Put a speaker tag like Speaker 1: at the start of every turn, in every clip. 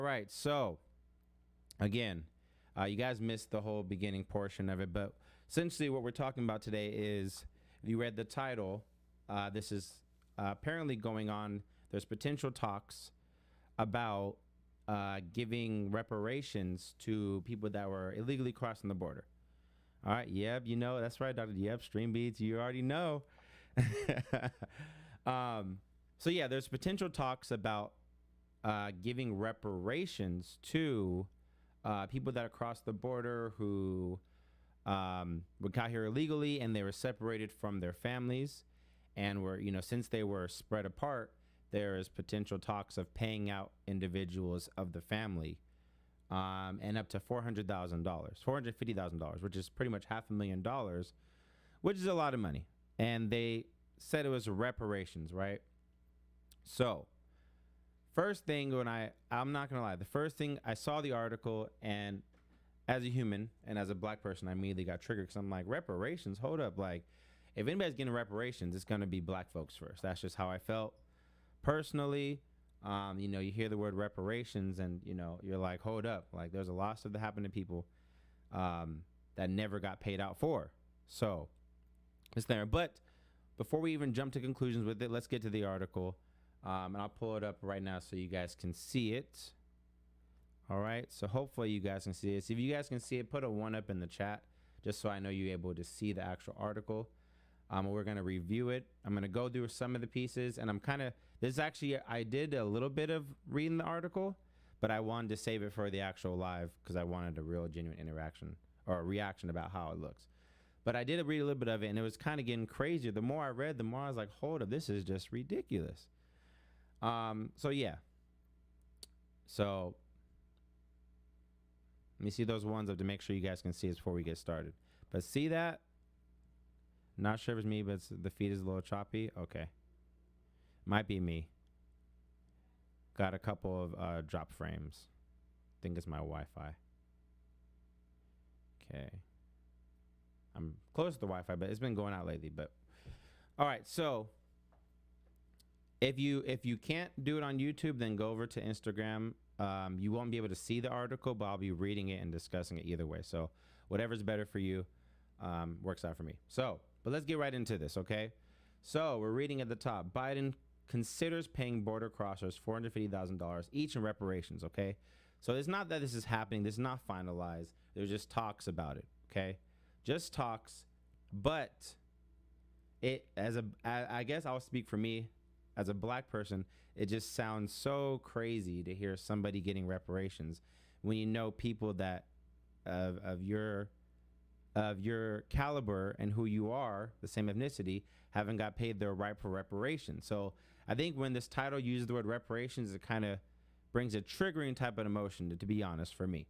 Speaker 1: All right, so again, you guys missed the whole beginning portion of it, but essentially what we're talking about today is, if you read the title, this is apparently going on. There's potential talks about giving reparations to people that were illegally crossing the border. All right, yep, you know, that's right, Dr. Yep, Stream Beats, you already know. So yeah, there's potential talks about giving reparations to people that crossed the border who got here illegally and they were separated from their families and were, you know, since they were spread apart, there is potential talks of paying out individuals of the family and up to $400,000, $450,000, which is pretty much $500,000, which is a lot of money. And they said it was reparations, right? So first thing, when I'm not gonna lie, the first thing I saw the article, and as a human and as a black person, I immediately got triggered because I'm like, reparations, hold up. Like, if anybody's getting reparations, it's gonna be black folks first. That's just how I felt personally. You know, you hear the word reparations and, you know, you're like, hold up. Like, there's a lot of stuff that happened to people that never got paid out for. So it's there. But before we even jump to conclusions with it, let's get to the article. And I'll pull it up right now so you guys can see it. All right, so hopefully you guys can see it. So if you guys can see it, put a 1 up in the chat just so I know you're able to see the actual article. We're going to review it. I'm going to go through some of the pieces, and I did a little bit of reading the article, but I wanted to save it for the actual live because I wanted a real genuine interaction or a reaction about how it looks. But I did read a little bit of it, and it was kind of getting crazier. The more I read, the more I was like, hold up, this is just ridiculous. So yeah. So let me see those ones up to make sure you guys can see it before we get started. But see that? Not sure if it's me, but the feed is a little choppy. Okay. Might be me. Got a couple of drop frames. Think it's my Wi-Fi. Okay. I'm close to the Wi-Fi, but it's been going out lately. But all right, so if you can't do it on YouTube, then go over to Instagram. You won't be able to see the article, but I'll be reading it and discussing it either way. So whatever's better for you works out for me. So, but let's get right into this, okay? So we're reading at the top. Biden considers paying border crossers $450,000 each in reparations, okay? So it's not that this is happening. This is not finalized. There's just talks about it, okay? Just talks, but I guess I'll speak for me. As a black person, it just sounds so crazy to hear somebody getting reparations when you know people that of your caliber and who you are, the same ethnicity, haven't got paid their rightful reparations. So I think when this title uses the word reparations, it kind of brings a triggering type of emotion, to be honest, for me.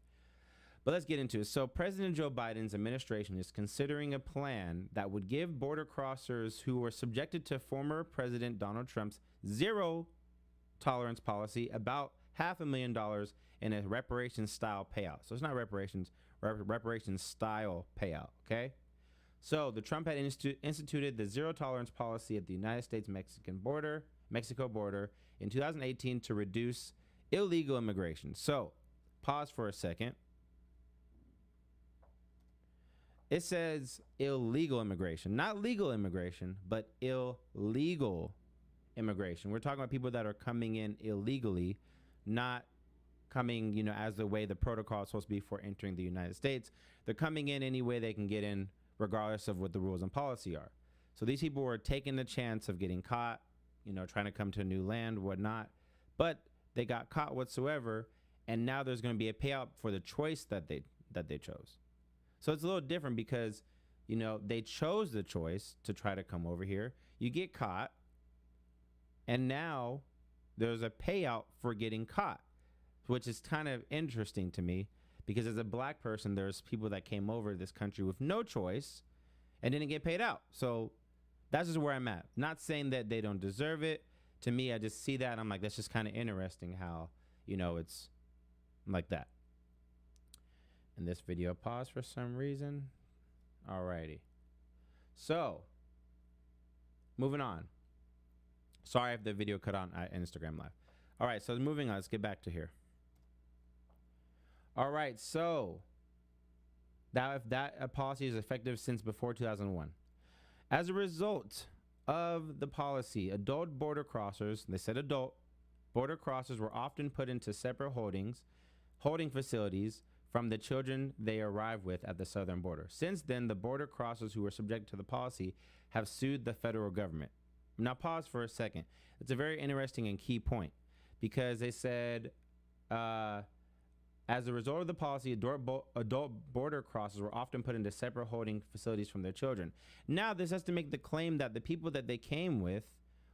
Speaker 1: But let's get into it. So President Joe Biden's administration is considering a plan that would give border crossers who were subjected to former President Donald Trump's zero tolerance policy about $500,000 in a reparations style payout. So it's not reparations, reparations style payout, okay? So the Trump had instituted the zero tolerance policy at the United States-Mexico border in 2018 to reduce illegal immigration. So pause for a second. It says illegal immigration, not legal immigration, but illegal immigration. We're talking about people that are coming in illegally, not coming, you know, as the way the protocol is supposed to be for entering the United States. They're coming in any way they can get in, regardless of what the rules and policy are. So these people were taking the chance of getting caught, you know, trying to come to a new land, whatnot, but they got caught whatsoever, and now there's going to be a payout for the choice that they chose. So it's a little different because, you know, they chose the choice to try to come over here. You get caught, and now there's a payout for getting caught, which is kind of interesting to me because as a black person, there's people that came over this country with no choice and didn't get paid out. So that's just where I'm at. Not saying that they don't deserve it. To me, I just see that. I'm like, that's just kind of interesting how, you know, it's like that. And this video paused for some reason. Alrighty. So, moving on. Sorry if the video cut on Instagram Live. All right, so moving on. Let's get back to here. All right, so that if that policy is effective since before 2001. As a result of the policy, adult border crossers, they said adult border crossers were often put into separate holding facilities from the children they arrive with at the southern border. Since then, the border crossers who were subject to the policy have sued the federal government. Now, pause for a second. It's a very interesting and key point because they said, as a result of the policy, adult border crossers were often put into separate holding facilities from their children. Now, this has to make the claim that the people that they came with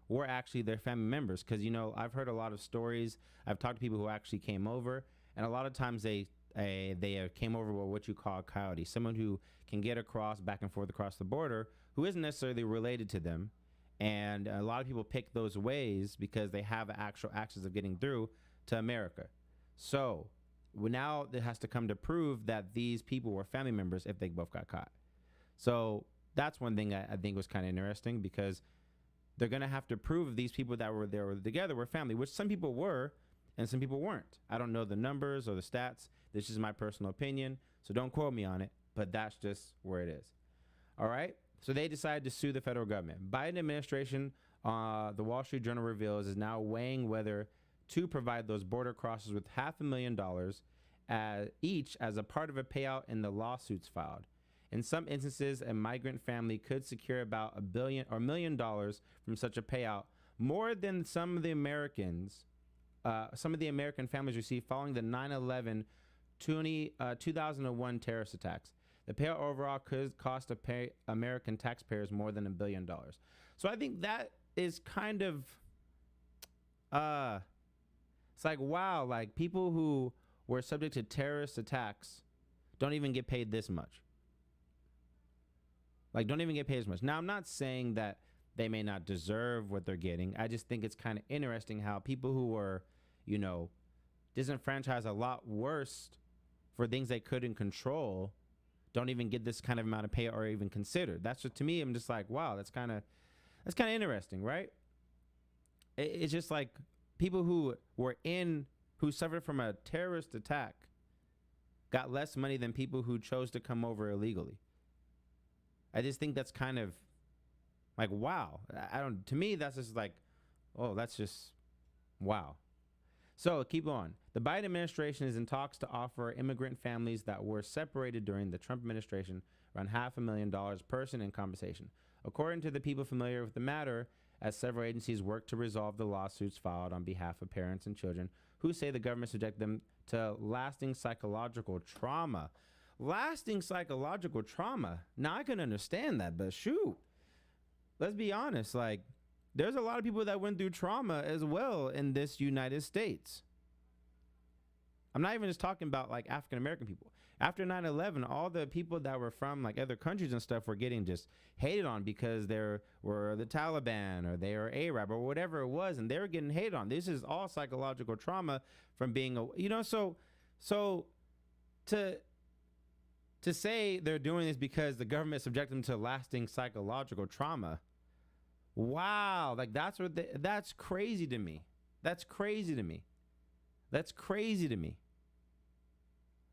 Speaker 1: were actually their family members. Because, you know, I've heard a lot of stories. I've talked to people who actually came over, and a lot of times they came over with what you call a coyote, someone who can get back and forth across the border, who isn't necessarily related to them. And a lot of people pick those ways because they have actual access of getting through to America. So now it has to come to prove that these people were family members if they both got caught. So that's one thing I think was kind of interesting, because they're going to have to prove these people that were there together were family, which some people were and some people weren't. I don't know the numbers or the stats. This is my personal opinion, so don't quote me on it, but that's just where it is. All right? So they decided to sue the federal government. Biden administration, the Wall Street Journal reveals, is now weighing whether to provide those border crossers with $500,000 each as a part of a payout in the lawsuits filed. In some instances, a migrant family could secure about $1 million from such a payout, more than some of the American families received following the 9/11 2001 terrorist attacks. The payout overall could cost American taxpayers more than $1 billion. So I think that is kind of, it's like, wow, like people who were subject to terrorist attacks don't even get paid this much. Like, don't even get paid as much. Now, I'm not saying that they may not deserve what they're getting. I just think it's kind of interesting how people who were, you know, disenfranchised a lot worse for things they couldn't control don't even get this kind of amount of pay or even considered. That's just, to me, I'm just like, wow, that's kind of interesting, right? It's just like people who suffered from a terrorist attack got less money than people who chose to come over illegally. I just think that's kind of like, wow. To me, that's just like, oh, that's just, wow. So keep on. The Biden administration is in talks to offer immigrant families that were separated during the Trump administration around $500,000 per person in compensation. According to the people familiar with the matter, as several agencies work to resolve the lawsuits filed on behalf of parents and children who say the government subject them to lasting psychological trauma. Lasting psychological trauma. Now, I can understand that, but shoot, let's be honest. Like, there's a lot of people that went through trauma as well in this United States. I'm not even just talking about like African American people. After 9/11, all the people that were from like other countries and stuff were getting just hated on because they were the Taliban or they were Arab or whatever it was, and they were getting hated on. This is all psychological trauma from being so to say they're doing this because the government subjected them to lasting psychological trauma. Wow, like that's crazy to me. That's crazy to me. That's crazy to me.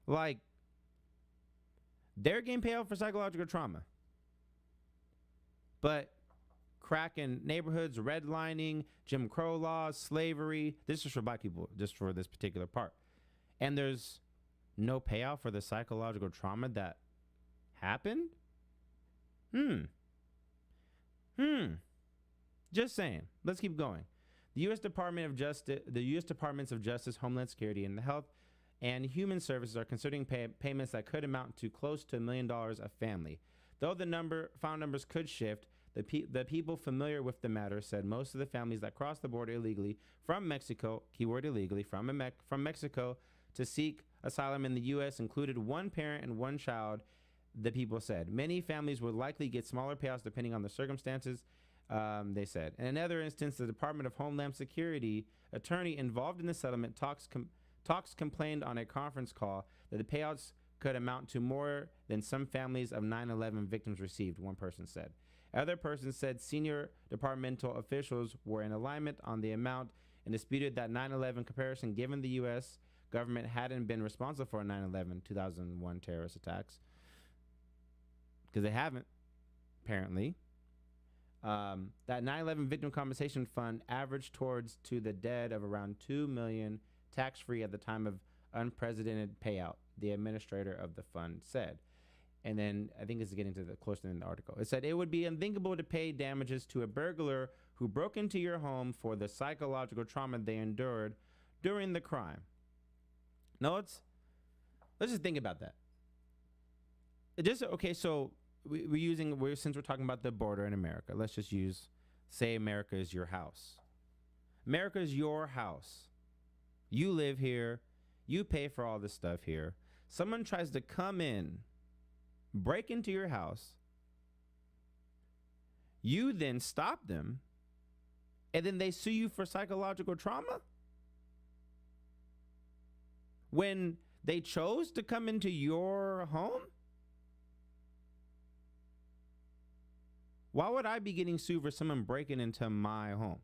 Speaker 1: Like, they're getting paid out for psychological trauma. But crack in neighborhoods, redlining, Jim Crow laws, slavery, this is for black people, just for this particular part. And there's no payout for the psychological trauma that happened? Just saying. Let's keep going. The U.S. Departments of Justice, Homeland Security, and the Health and Human Services are considering payments that could amount to close to $1 million a family. Though the found numbers could shift, the people familiar with the matter said most of the families that crossed the border illegally from Mexico, keyword illegally, from Mexico to seek asylum in the U.S. included one parent and one child, the people said. Many families would likely get smaller payouts depending on the circumstances, they said. In another instance, the Department of Homeland Security attorney involved in the settlement talks complained on a conference call that the payouts could amount to more than some families of 9/11 victims received, one person said. Other persons said senior departmental officials were in alignment on the amount and disputed that 9/11 comparison given the U.S. government hadn't been responsible for 9/11, 2001 terrorist attacks, because they haven't, apparently. That 9/11 Victim Compensation Fund averaged towards to the dead of around $2 million tax-free at the time of unprecedented payout, the administrator of the fund said. And then I think it's getting to the closer in the article. It said it would be unthinkable to pay damages to a burglar who broke into your home for the psychological trauma they endured during the crime. Now let's just think about that. So since we're talking about the border in America, let's just say America is your house. America is your house. You live here. You pay for all this stuff here. Someone tries to come in, break into your house. You then stop them, and then they sue you for psychological trauma? When they chose to come into your home? Why would I be getting sued for someone breaking into my home?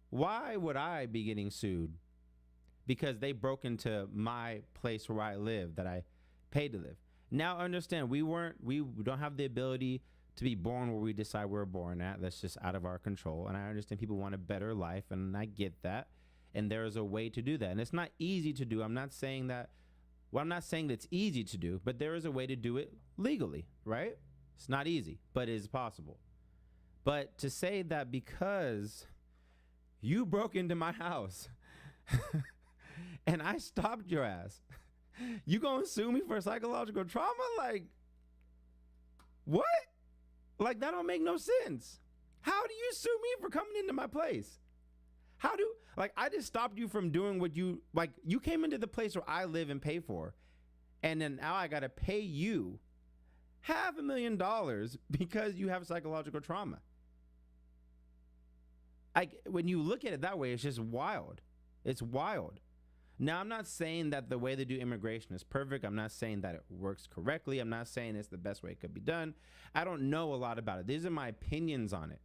Speaker 1: Why would I be getting sued because they broke into my place where I live, that I paid to live? Now understand, we don't have the ability to be born where we decide we're born at. That's just out of our control. And I understand people want a better life, and I get that. And there is a way to do that. And it's not easy to do. I'm not saying that it's easy to do, but there is a way to do it legally, right? It's not easy, but it is possible. But to say that because you broke into my house and I stopped your ass, you gonna sue me for psychological trauma? Like, what? Like, that don't make no sense. How do you sue me for coming into my place? I just stopped you from doing what you came into the place where I live and pay for, and then now I gotta pay you $500,000 because you have psychological trauma. When you look at it that way, it's just wild. It's wild. Now, I'm not saying that the way they do immigration is perfect. I'm not saying that it works correctly. I'm not saying it's the best way it could be done. I don't know a lot about it. These are my opinions on it.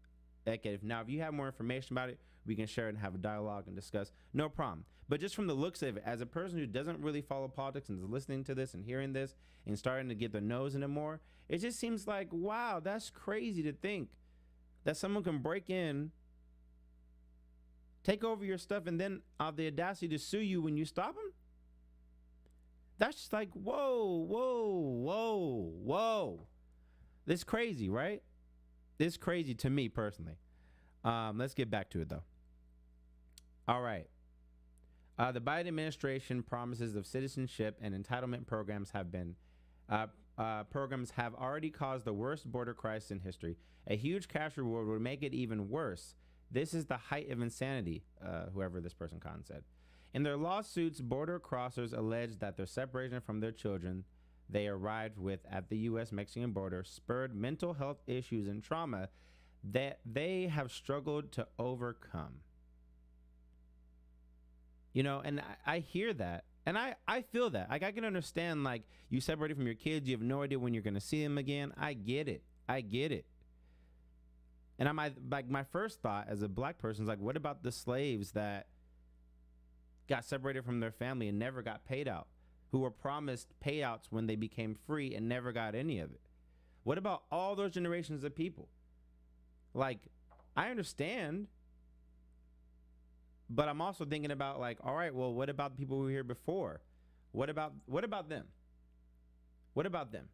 Speaker 1: If you have more information about it, we can share it and have a dialogue and discuss. No problem. But just from the looks of it, as a person who doesn't really follow politics and is listening to this and hearing this and starting to get their nose in it more, it just seems like, wow, that's crazy to think that someone can break in, take over your stuff, and then have the audacity to sue you when you stop them? That's just like, whoa. This is crazy, right? This is crazy to me personally. Let's get back to it, though. All right. The Biden administration promises of citizenship and entitlement programs have already caused the worst border crisis in history. A huge cash reward would make it even worse. This is the height of insanity, whoever this person said. In their lawsuits, border crossers allege that their separation from their children they arrived with at the U.S.-Mexican border spurred mental health issues and trauma that they have struggled to overcome. And I hear that, and I feel that. I can understand, you separated from your kids, you have no idea when you're going to see them again. I get it. And my first thought as a black person is what about the slaves that got separated from their family and never got paid out, who were promised payouts when they became free and never got any of it? What about all those generations of people? I understand, but I'm also thinking about all right, well, what about the people who were here before? What about them? What about them?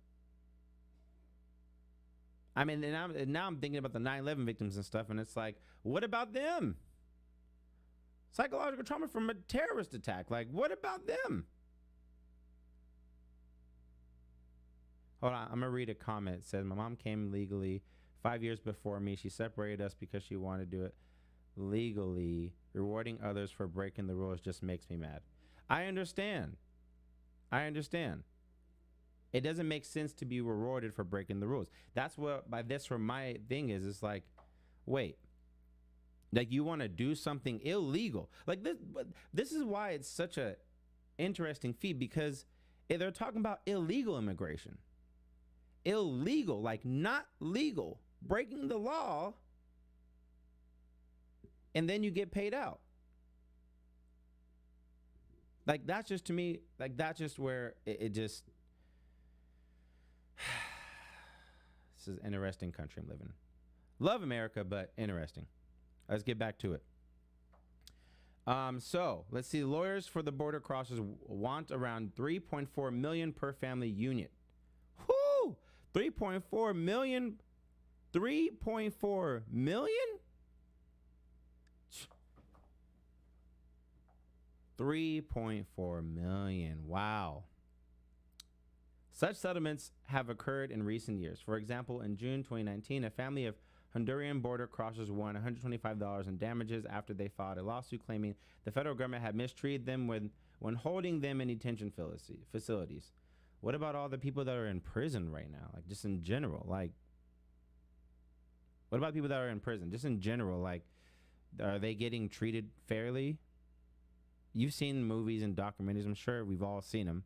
Speaker 1: I mean, and now I'm thinking about the 9/11 victims and stuff, and it's what about them? Psychological trauma from a terrorist attack. What about them? Hold on, I'm gonna read a comment. It says, my mom came legally 5 years before me. She separated us because she wanted to do it legally. Rewarding others for breaking the rules just makes me mad. I understand. It doesn't make sense to be rewarded for breaking the rules. That's what my thing is. It's wait, you want to do something illegal this is why it's such a interesting feat, because they're talking about illegal immigration, not legal, breaking the law, and then you get paid out. Like, that's just, to me, like, that's just where it just, this is an interesting country I'm living in. Love America, but interesting. Let's get back to it. So let's see. Lawyers for the border crossers want around 3.4 million per family unit. Whoo! 3.4 million. 3.4 million? 3.4 million. Wow. Such settlements have occurred in recent years. For example, in June 2019, a family of Honduran border crossers won $125 in damages after they filed a lawsuit claiming the federal government had mistreated them when holding them in detention facilities. What about all the people that are in prison right now? Like, just in general, like, what about people that are in prison? Just in general, like, are they getting treated fairly? You've seen movies and documentaries. I'm sure we've all seen them,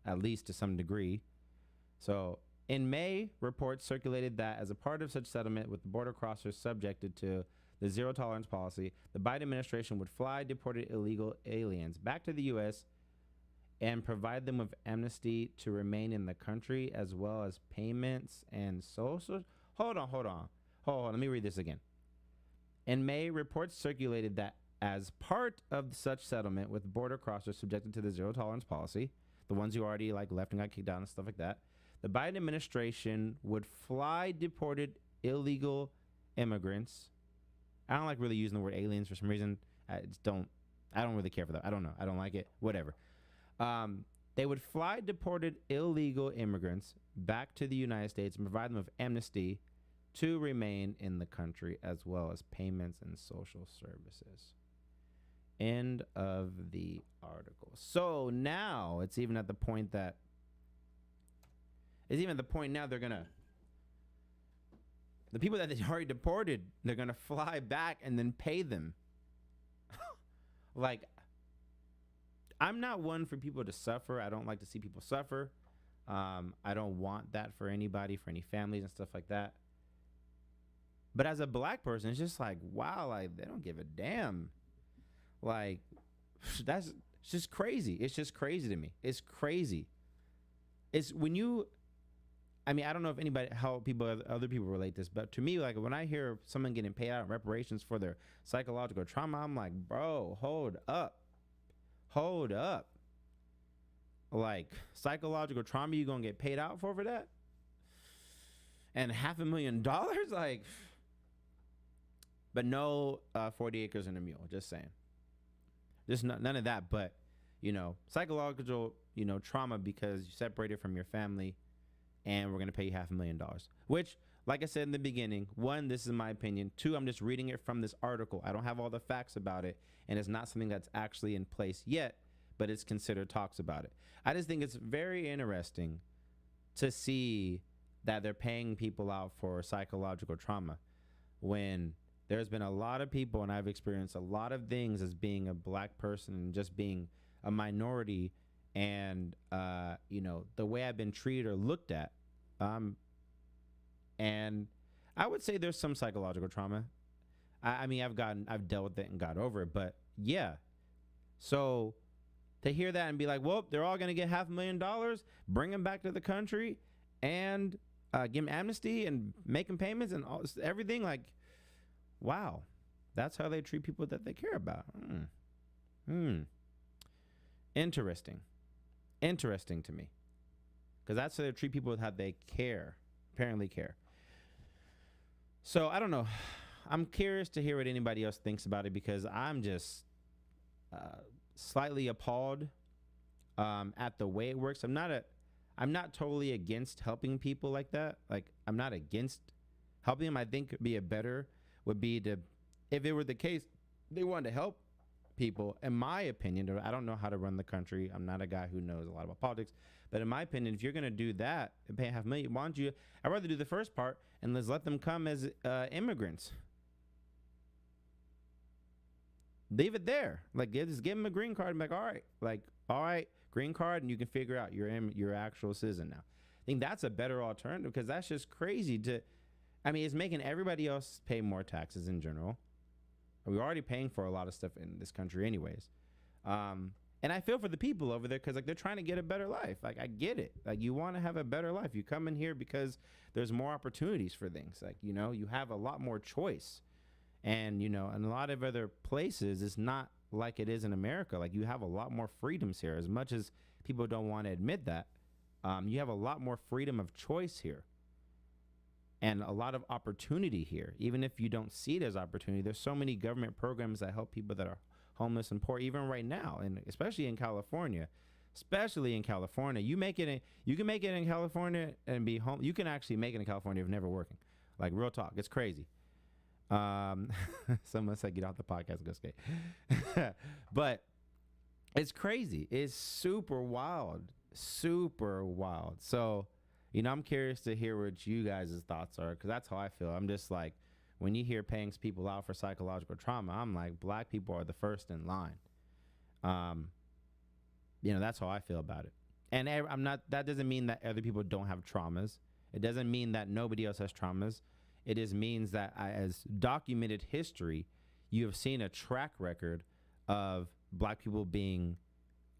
Speaker 1: at least to some degree. So in May, reports circulated that as a part of such settlement with the border crossers subjected to the zero tolerance policy, the Biden administration would fly deported illegal aliens back to the U.S. and provide them with amnesty to remain in the country, as well as payments and social. Hold on. Let me read this again. In May, reports circulated that as part of such settlement with border crossers subjected to the zero tolerance policy, the ones who already like left and got kicked out and stuff like that, the Biden administration would fly deported illegal immigrants. I don't like really using the word aliens for some reason. I don't really care for that. I don't know. I don't like it. Whatever. They would fly deported illegal immigrants back to the United States and provide them with amnesty to remain in the country, as well as payments and social services. End of the article. So now it's even at the point now they're gonna, the people that they already deported, they're gonna fly back and then pay them. Like, I'm not one for people to suffer. I don't like to see people suffer. I don't want that for anybody, for any families and stuff like that. But as a black person, it's just like, wow, like, they don't give a damn. Like, that's just crazy. It's just crazy to me. It's crazy. It's when you, I mean, I don't know if how other people relate this, but to me, like, when I hear someone getting paid out in reparations for their psychological trauma, I'm like, bro, hold up. Like, psychological trauma, you gonna get paid out for that? And $500,000? Like, but no 40 acres and a mule, just saying. Just none of that, but, psychological, trauma because you separated from your family, and we're going to pay you $500,000. Which, like I said in the beginning, one, this is my opinion. Two, I'm just reading it from this article. I don't have all the facts about it, and it's not something that's actually in place yet, but it's considered talks about it. I just think it's very interesting to see that they're paying people out for psychological trauma when there's been a lot of people, and I've experienced a lot of things as being a black person and just being a minority, and the way I've been treated or looked at, and I would say there's some psychological trauma. I mean, I've dealt with it and got over it, but yeah. So to hear that and be like, well, they're all gonna get $500,000, bring them back to the country, and give them amnesty and make them payments and everything, like. Wow, that's how they treat people that they care about. Interesting to me, because that's how they treat people with how they apparently care. So I don't know. I'm curious to hear what anybody else thinks about it, because I'm just slightly appalled at the way it works. I'm not totally against helping people like that. Like, I'm not against helping them. I think would be to, if it were the case, they wanted to help people. In my opinion, I don't know how to run the country. I'm not a guy who knows a lot about politics, but in my opinion, if you're going to do that and pay $500,000, why don't you? I'd rather do the first part and let's let them come as immigrants. Leave it there. Like, just give them a green card and be like, all right, green card, and you can figure out you're actual citizen now. I think that's a better alternative, because that's just crazy to. I mean, it's making everybody else pay more taxes in general. We're already paying for a lot of stuff in this country anyways. And I feel for the people over there because like they're trying to get a better life. Like I get it. Like you want to have a better life. You come in here because there's more opportunities for things. Like, you know, you have a lot more choice. And, you know, in a lot of other places, it's not like it is in America. Like you have a lot more freedoms here. As much as people don't want to admit that, you have a lot more freedom of choice here. And a lot of opportunity here. Even if you don't see it as opportunity, there's so many government programs that help people that are homeless and poor, even right now, and especially in California. You can make it in California and be home. You can actually make it in California if never working. Like real talk, it's crazy. Someone said get off the podcast, go skate. But it's crazy. It's super wild. So, you know, I'm curious to hear what you guys' thoughts are, because that's how I feel. I'm just like, when you hear paying people out for psychological trauma, I'm like, black people are the first in line. You know, that's how I feel about it. And that doesn't mean that other people don't have traumas. It doesn't mean that nobody else has traumas. It just means that as documented history, you have seen a track record of black people being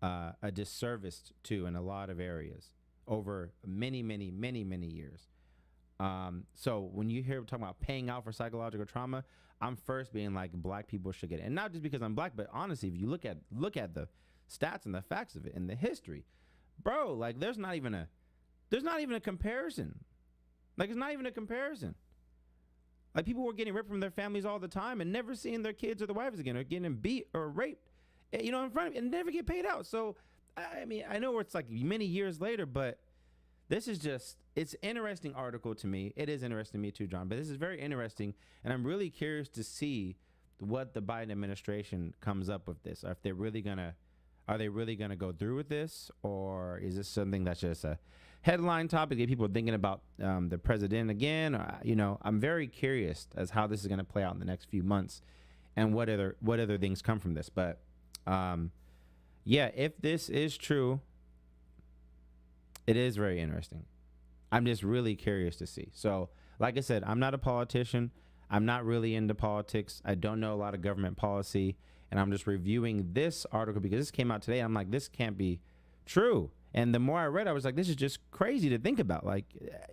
Speaker 1: a disservice to in a lot of areas over many years. So when you hear talking about paying out for psychological trauma, I'm first being like, black people should get it. And not just because I'm black, but honestly, if you look at the stats and the facts of it and the history, bro, like there's not even a comparison. Like it's not even a comparison. Like people were getting ripped from their families all the time and never seeing their kids or their wives again, or getting beat or raped, you know, in front of it and never get paid out. So, I mean, I know it's like many years later, but this is just, it's an interesting article to me. It is interesting to me too, John, but this is very interesting. And I'm really curious to see what the Biden administration comes up with this. Or if are they really gonna go through with this? Or is this something that's just a headline topic that people are thinking about the president again? Or, you know, I'm very curious as how this is gonna play out in the next few months and what other things come from this. But yeah, if this is true, it is very interesting. I'm just really curious to see. So, like I said, I'm not a politician. I'm not really into politics. I don't know a lot of government policy. And I'm just reviewing this article because this came out today. I'm like, this can't be true. And the more I read, I was like, this is just crazy to think about. Like,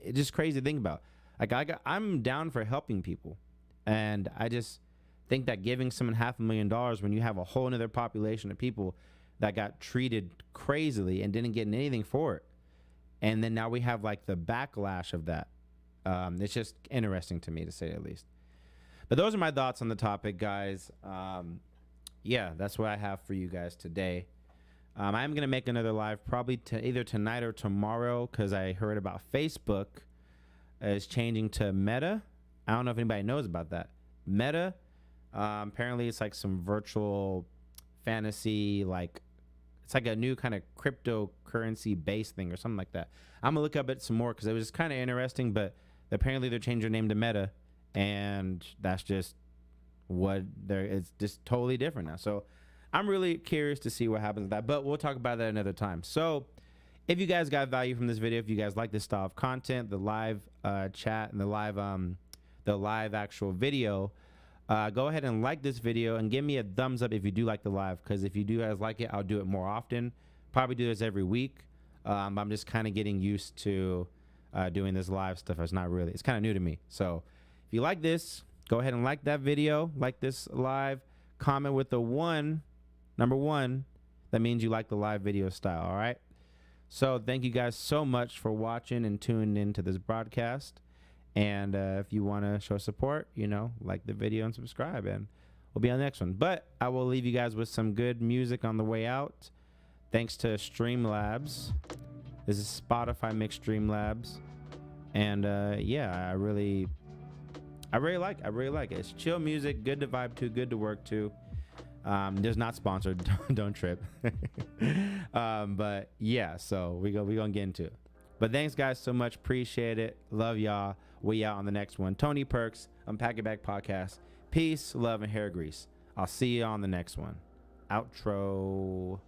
Speaker 1: it's just crazy to think about. Like, I'm down for helping people. And I just think that giving someone $500,000 when you have a whole nother population of people that got treated crazily and didn't get anything for it. And then now we have like the backlash of that. It's just interesting to me, to say the least. But those are my thoughts on the topic, guys. Yeah, that's what I have for you guys today. I'm going to make another live probably either tonight or tomorrow, because I heard about Facebook is changing to Meta. I don't know if anybody knows about that. Meta, apparently it's like some virtual fantasy, like it's like a new kind of cryptocurrency based thing or something like that. I'm gonna look up it some more because it was kind of interesting, but apparently they're changing their name to Meta, and that's just it's just totally different now. So I'm really curious to see what happens with that, but we'll talk about that another time. So if you guys got value from this video, if you guys like this style of content, the live chat and the live actual video, go ahead and like this video and give me a thumbs up if you do like the live, because if you do guys like it, I'll do it more often. Probably do this every week. I'm just kind of getting used to doing this live stuff. It's kind of new to me. So if you like this, go ahead and like that video, like this live, comment with the number one. That means you like the live video style. All right. So thank you guys so much for watching and tuning into this broadcast. And if you want to show support, like the video and subscribe, and we'll be on the next one. But I will leave you guys with some good music on the way out. Thanks to Streamlabs. This is Spotify mixed Streamlabs. And yeah, I really like it. It's chill music, good to vibe to, good to work to. There's not sponsored. Don't trip. But yeah, so we gonna get into it. But thanks guys so much. Appreciate it. Love y'all. We out on the next one. Tony Perks, Unpack Your Bag Podcast. Peace, love, and hair grease. I'll see you on the next one. Outro.